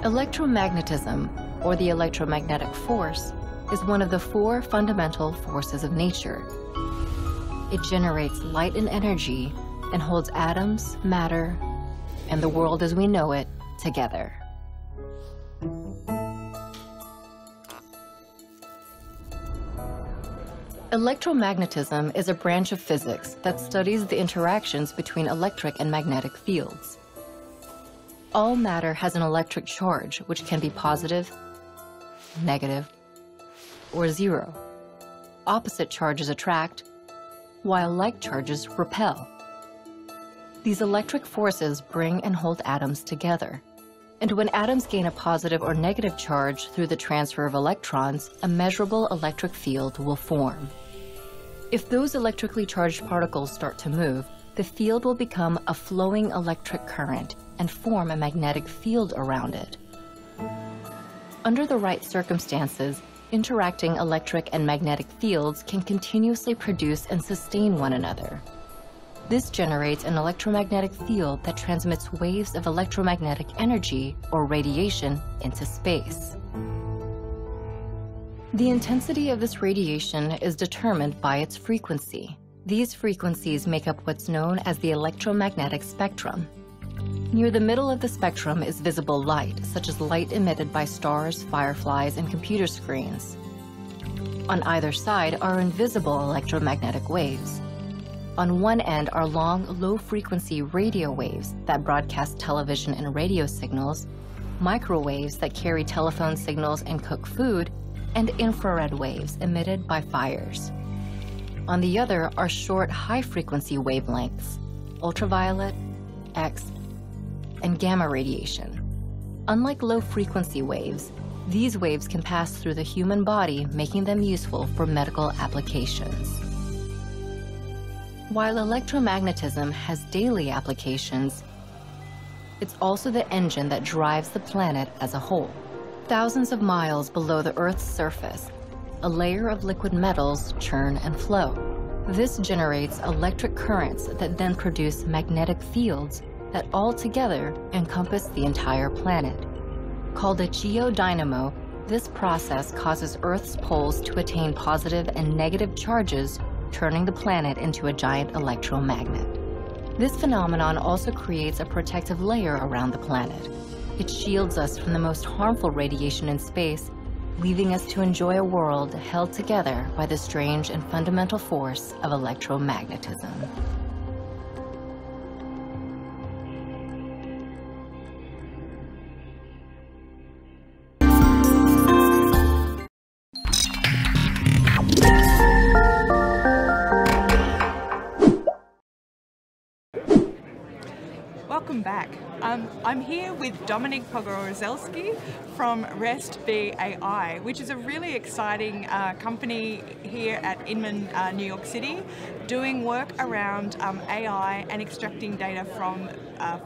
Electromagnetism, or the electromagnetic force, is one of the four fundamental forces of nature. It generates light and energy and holds atoms, matter, and the world as we know it together. Electromagnetism is a branch of physics that studies the interactions between electric and magnetic fields. All matter has an electric charge, which can be positive, negative, or zero. Opposite charges attract, while like charges repel. These electric forces bring and hold atoms together. And when atoms gain a positive or negative charge through the transfer of electrons, a measurable electric field will form. If those electrically charged particles start to move, the field will become a flowing electric current and form a magnetic field around it. Under the right circumstances, interacting electric and magnetic fields can continuously produce and sustain one another. This generates an electromagnetic field that transmits waves of electromagnetic energy or radiation into space. The intensity of this radiation is determined by its frequency. These frequencies make up what's known as the electromagnetic spectrum. Near the middle of the spectrum is visible light, such as light emitted by stars, fireflies, and computer screens. On either side are invisible electromagnetic waves. On one end are long, low-frequency radio waves that broadcast television and radio signals, microwaves that carry telephone signals and cook food, and infrared waves emitted by fires. On the other are short, high-frequency wavelengths, ultraviolet, X, and gamma radiation. Unlike low-frequency waves, these waves can pass through the human body, making them useful for medical applications. While electromagnetism has daily applications, it's also the engine that drives the planet as a whole. Thousands of miles below the Earth's surface, a layer of liquid metals churn and flow. This generates electric currents that then produce magnetic fields that all together encompass the entire planet. Called a geodynamo, this process causes Earth's poles to attain positive and negative charges, turning the planet into a giant electromagnet. This phenomenon also creates a protective layer around the planet. It shields us from the most harmful radiation in space, leaving us to enjoy a world held together by the strange and fundamental force of electromagnetism. Welcome back. I'm here with Dominik Pogorzelski from restb.ai, which is a really exciting company here at Inman, New York City, doing work around AI and extracting data from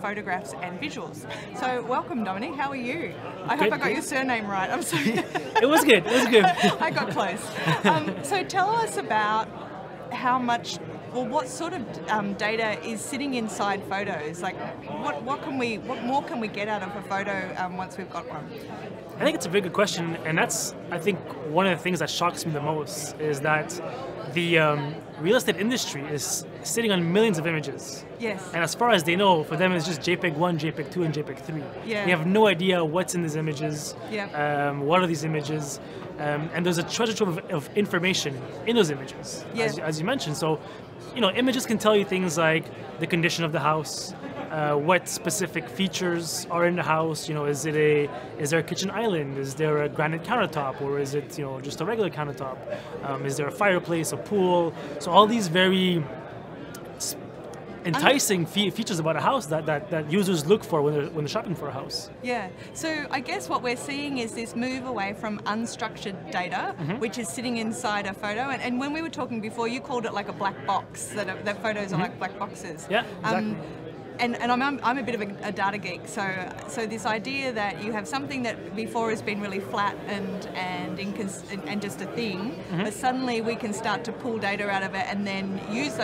photographs and visuals. So welcome, Dominik. How are you? I hope I got your surname right. I'm sorry. It was good. It was good. I got close. So tell us about how much, well, what sort of data is sitting inside photos? Like, what more can we get out of a photo once we've got one? I think it's a very good question, and that's, I think, one of the things that shocks me the most is that the real estate industry is sitting on millions of images. Yes. And as far as they know, for them it's just JPEG 1, JPEG 2, and JPEG 3. Yeah. They have no idea what's in these images, Yeah. what are these images, and there's a treasure trove of information in those images, Yeah. as you mentioned. So, you know, images can tell you things like the condition of the house, what specific features are in the house. You know, is there a kitchen island? Is there a granite countertop, or is it, you know, just a regular countertop? Is there a fireplace, a pool? So all these very enticing features about a house that users look for when they're shopping for a house. Yeah, so I guess what we're seeing is this move away from unstructured data, which is sitting inside a photo. And when we were talking before, you called it like a black box, that photos are like black boxes. Yeah, exactly. and I'm a bit of a data geek, so this idea that you have something that before has been really flat and just a thing, but suddenly we can start to pull data out of it and then use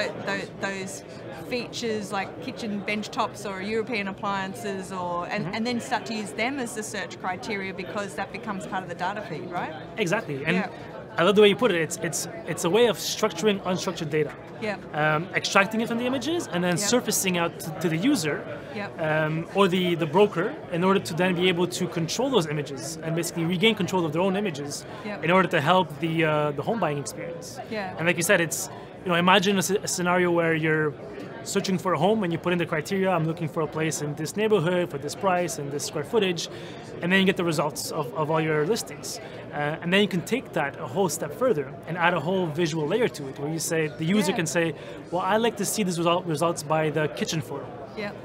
those features like kitchen bench tops or European appliances, and then start to use them as the search criteria because that becomes part of the data feed, right? Exactly, and I love the way you put it. It's a way of structuring unstructured data. Extracting it from the images and then surfacing out to the user or the broker in order to then be able to control those images and basically regain control of their own images in order to help the home buying experience. And like you said, it's, imagine a scenario where you're searching for a home and you put in the criteria, I'm looking for a place in this neighborhood for this price and this square footage, and then you get the results of all your listings. And then you can take that a whole step further and add a whole visual layer to it, where you say, the user can say, well, I like to see these results by the kitchen photo.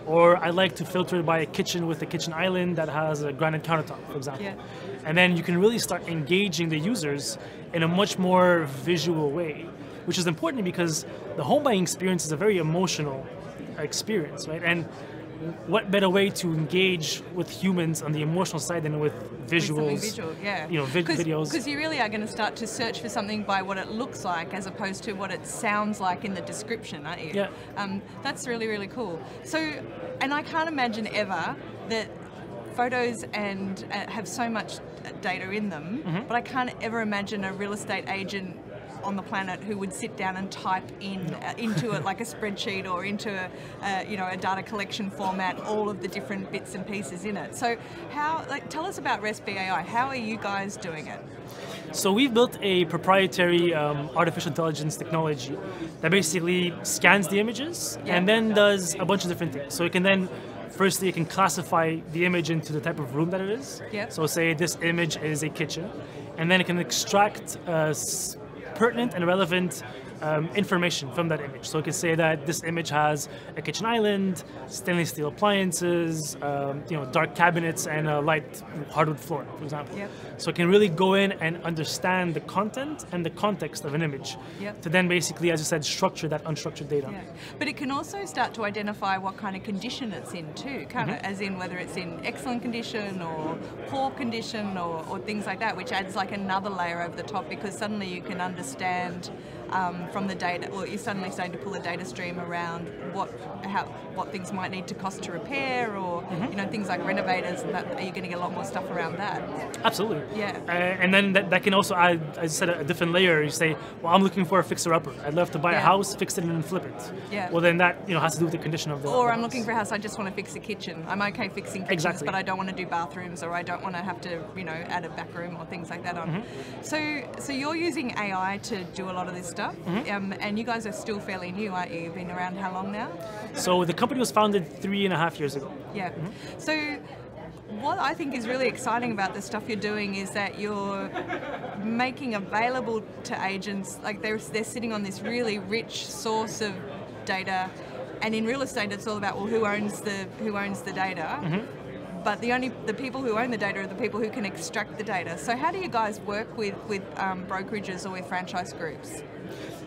Or I like to filter it by a kitchen with a kitchen island that has a granite countertop, for example. And then you can really start engaging the users in a much more visual way, which is important because the home buying experience is a very emotional experience, right? And what better way to engage with humans on the emotional side than with visuals, videos? Because you really are going to start to search for something by what it looks like as opposed to what it sounds like in the description, aren't you? That's really, really cool. So, and I can't imagine ever that photos and have so much data in them, but I can't ever imagine a real estate agent on the planet who would sit down and type into it like a spreadsheet or into a data collection format all of the different bits and pieces in it. So tell us about restb.ai. How are you guys doing it? So we've built a proprietary artificial intelligence technology that basically scans the images and then does a bunch of different things. So it can then firstly, it can classify the image into the type of room that it is. So say this image is a kitchen, and then it can extract pertinent and relevant information from that image. So it can say that this image has a kitchen island, stainless steel appliances, dark cabinets, and a light hardwood floor, for example. So it can really go in and understand the content and the context of an image to then basically, as you said, structure that unstructured data. But it can also start to identify what kind of condition it's in too, can't it? As in whether it's in excellent condition or poor condition or things like that, which adds like another layer over the top because suddenly you can understand from the data, or you're suddenly starting to pull a data stream around what things might need to cost to repair, or things like renovators, and that, are you going to get a lot more stuff around that? Absolutely. And then that can also add, as I said, a different layer. You say, well, I'm looking for a fixer-upper. I'd love to buy a house, fix it, and then flip it. Well, then that has to do with the condition of the Or the I'm house. looking for a house, I just want to fix a kitchen. I'm okay fixing kitchens, but I don't want to do bathrooms, or I don't want to have to, add a back room or things like that on. So you're using AI to do a lot of this stuff. And you guys are still fairly new, aren't you? You've been around how long now? So the company was founded 3.5 years ago. So what I think is really exciting about the stuff you're doing is that you're making available to agents, like they're sitting on this really rich source of data, and in real estate it's all about, well, who owns the data? But the people who own the data are the people who can extract the data. So how do you guys work with brokerages or with franchise groups?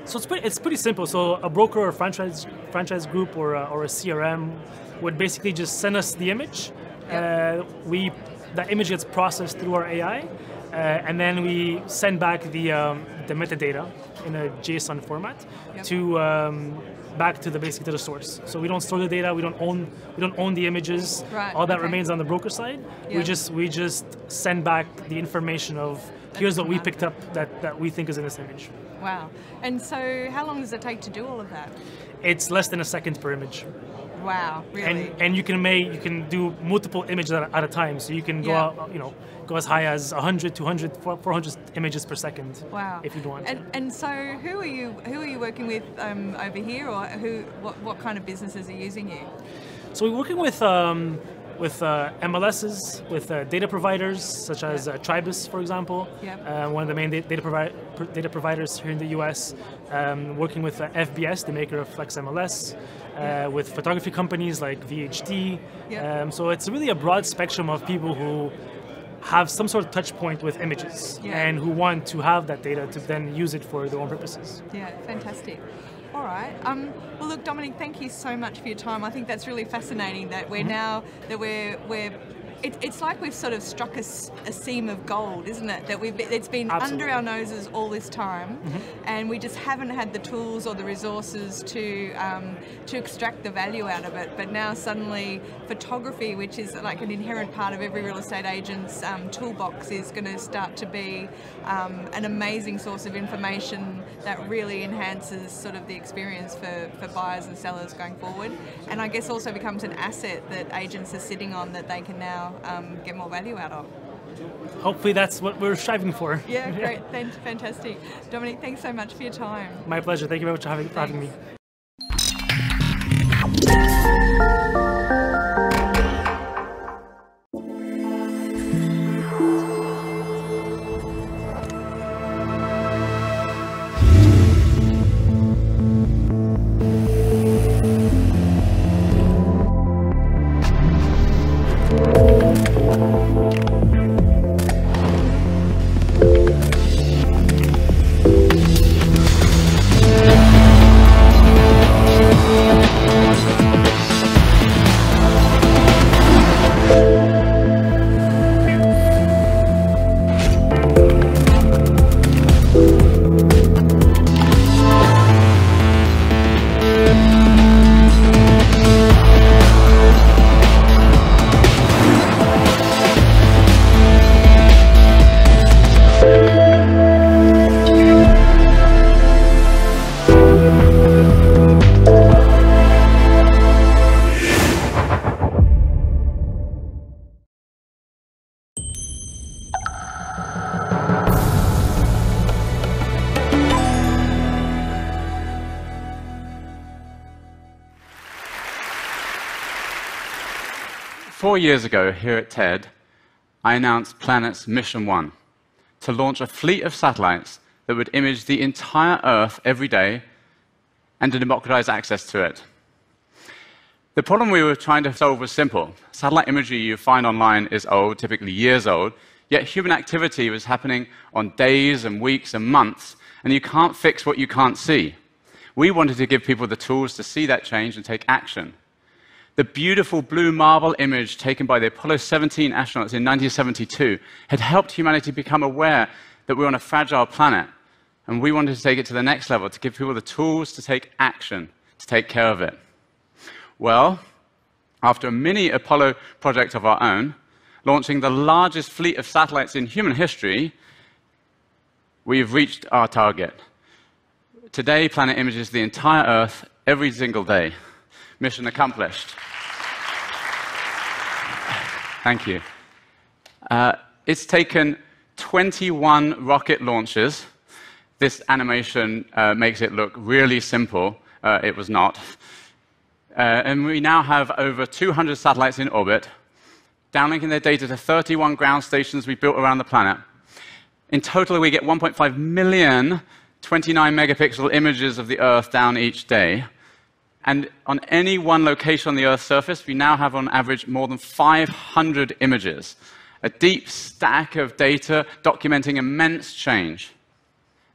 So it's pretty simple. So a broker or franchise group or a CRM would basically just send us the image. That image gets processed through our AI, and then we send back the metadata in a JSON format to back to the source. So we don't store the data. We don't own the images. All that remains on the broker side. We just send back the information of here's what we picked up that we think is in this image. Wow. And so how long does it take to do all of that? It's less than a second per image. Wow, really? And you can do multiple images at a time. So you can go out, go as high as 100, 200, 400 images per second. Wow. If you want. And so who are you working with over here, or what kind of businesses are using you? So we're working with MLSs, with data providers such as Tribus, for example, one of the main data providers here in the US, working with FBS, the maker of Flex MLS, with photography companies like VHD. So it's really a broad spectrum of people who have some sort of touch point with images and who want to have that data to then use it for their own purposes. Yeah, fantastic. All right. Well, look, Dominik, thank you so much for your time. I think that's really fascinating that we're now that we're it's like we've sort of struck a seam of gold, isn't it? That it's been Absolutely. under our noses all this time, and we just haven't had the tools or the resources to extract the value out of it. But now suddenly, photography, which is like an inherent part of every real estate agent's toolbox, is going to start to be an amazing source of information that really enhances sort of the experience for buyers and sellers going forward, and I guess also becomes an asset that agents are sitting on that they can now get more value out of. Hopefully that's what we're striving for. Yeah, great. Fantastic. Dominik, thanks so much for your time. My pleasure. Thank you very much for having me. Four years ago, here at TED, I announced Planet's Mission 1, to launch a fleet of satellites that would image the entire Earth every day and to democratize access to it. The problem we were trying to solve was simple. Satellite imagery you find online is old, typically years old, yet human activity was happening on days and weeks and months, and you can't fix what you can't see. We wanted to give people the tools to see that change and take action. The beautiful blue marble image taken by the Apollo 17 astronauts in 1972 had helped humanity become aware that we're on a fragile planet, and we wanted to take it to the next level, to give people the tools to take action, to take care of it. Well, after a mini Apollo project of our own, launching the largest fleet of satellites in human history, we've reached our target. Today, Planet images the entire Earth every single day. Mission accomplished. Thank you. It's taken 21 rocket launches. This animation makes it look really simple. It was not. And we now have over 200 satellites in orbit, downlinking their data to 31 ground stations we built around the planet. In total, we get 1.5 million 29-megapixel images of the Earth down each day. And on any one location on the Earth's surface, we now have, on average, more than 500 images, a deep stack of data documenting immense change.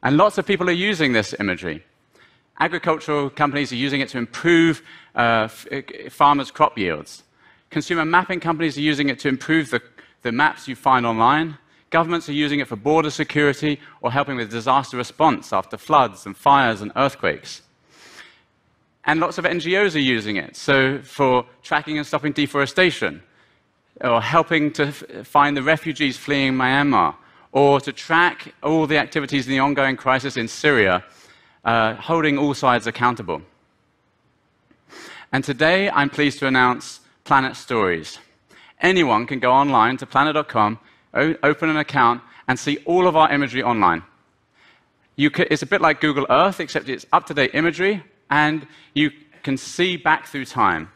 And lots of people are using this imagery. Agricultural companies are using it to improve farmers' crop yields. Consumer mapping companies are using it to improve the maps you find online. Governments are using it for border security or helping with disaster response after floods and fires and earthquakes. And lots of NGOs are using it, so for tracking and stopping deforestation, or helping to find the refugees fleeing Myanmar, or to track all the activities in the ongoing crisis in Syria, holding all sides accountable. And today, I'm pleased to announce Planet Stories. Anyone can go online to planet.com, open an account, and see all of our imagery online. It's a bit like Google Earth, except it's up-to-date imagery, and you can see back through time.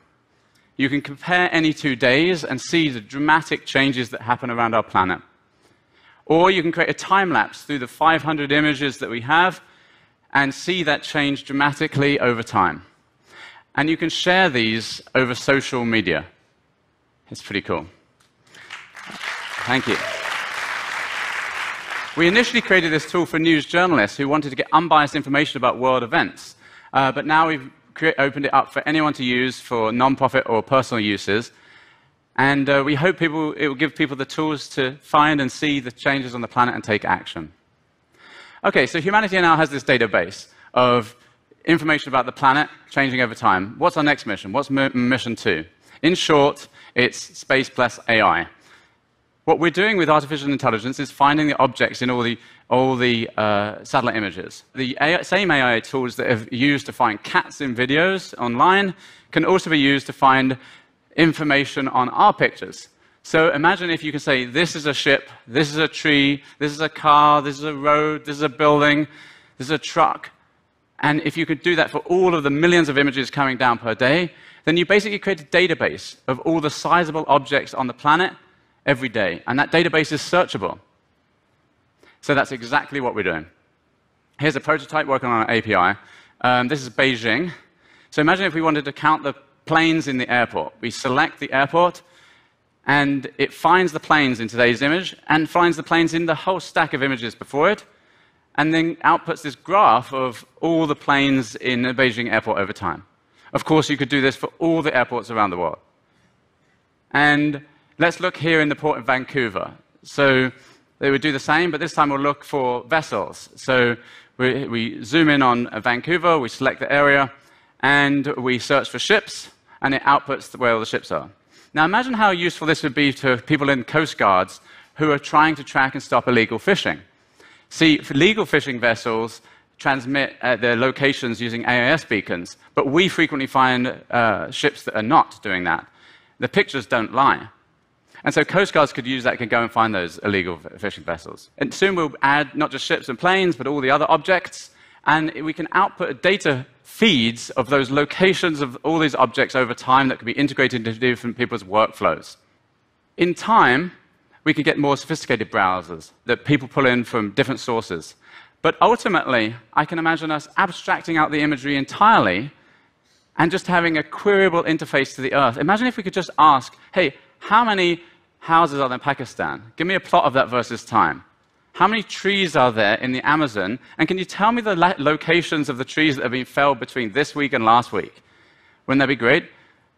You can compare any 2 days and see the dramatic changes that happen around our planet. Or you can create a time-lapse through the 500 images that we have and see that change dramatically over time. And you can share these over social media. It's pretty cool. Thank you. We initially created this tool for news journalists who wanted to get unbiased information about world events. but now we've opened it up for anyone to use for non-profit or personal uses. And we hope it will give people the tools to find and see the changes on the planet and take action. OK, so humanity now has this database of information about the planet changing over time. What's our next mission? What's mission 2? In short, it's space plus AI. What we're doing with artificial intelligence is finding the objects in all the satellite images. The same AI tools that are used to find cats in videos online can also be used to find information on our pictures. So imagine if you can say, this is a ship, this is a tree, this is a car, this is a road, this is a building, this is a truck. And if you could do that for all of the millions of images coming down per day, then you basically create a database of all the sizable objects on the planet every day. And that database is searchable. So that's exactly what we're doing. Here's a prototype working on an API. This is Beijing. So imagine if we wanted to count the planes in the airport. We select the airport, and it finds the planes in today's image and finds the planes in the whole stack of images before it, and then outputs this graph of all the planes in the Beijing airport over time. Of course, you could do this for all the airports around the world. And let's look here in the port of Vancouver. So they would do the same, but this time we'll look for vessels. So we zoom in on Vancouver, we select the area, and we search for ships, and it outputs where all the ships are. Now imagine how useful this would be to people in coast guards who are trying to track and stop illegal fishing. See, for legal fishing vessels transmit their locations using AIS beacons, but we frequently find ships that are not doing that. The pictures don't lie. And so coast guards could use that, can go and find those illegal fishing vessels. And soon we'll add not just ships and planes, but all the other objects, and we can output data feeds of those locations of all these objects over time that can be integrated into different people's workflows. In time, we can get more sophisticated browsers that people pull in from different sources. But ultimately, I can imagine us abstracting out the imagery entirely and just having a queryable interface to the Earth. Imagine if we could just ask, hey, how many houses are there in Pakistan? Give me a plot of that versus time. How many trees are there in the Amazon? And can you tell me the locations of the trees that have been felled between this week and last week? Wouldn't that be great?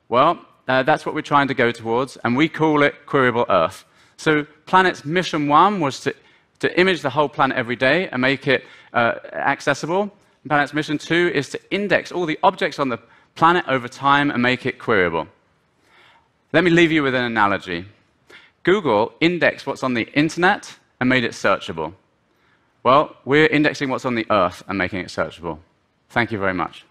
Well, that's what we're trying to go towards, and we call it Queryable Earth. So Planet's mission 1 was to image the whole planet every day and make it accessible. Planet's mission 2 is to index all the objects on the planet over time and make it queryable. Let me leave you with an analogy. Google indexed what's on the internet and made it searchable. Well, we're indexing what's on the Earth and making it searchable. Thank you very much.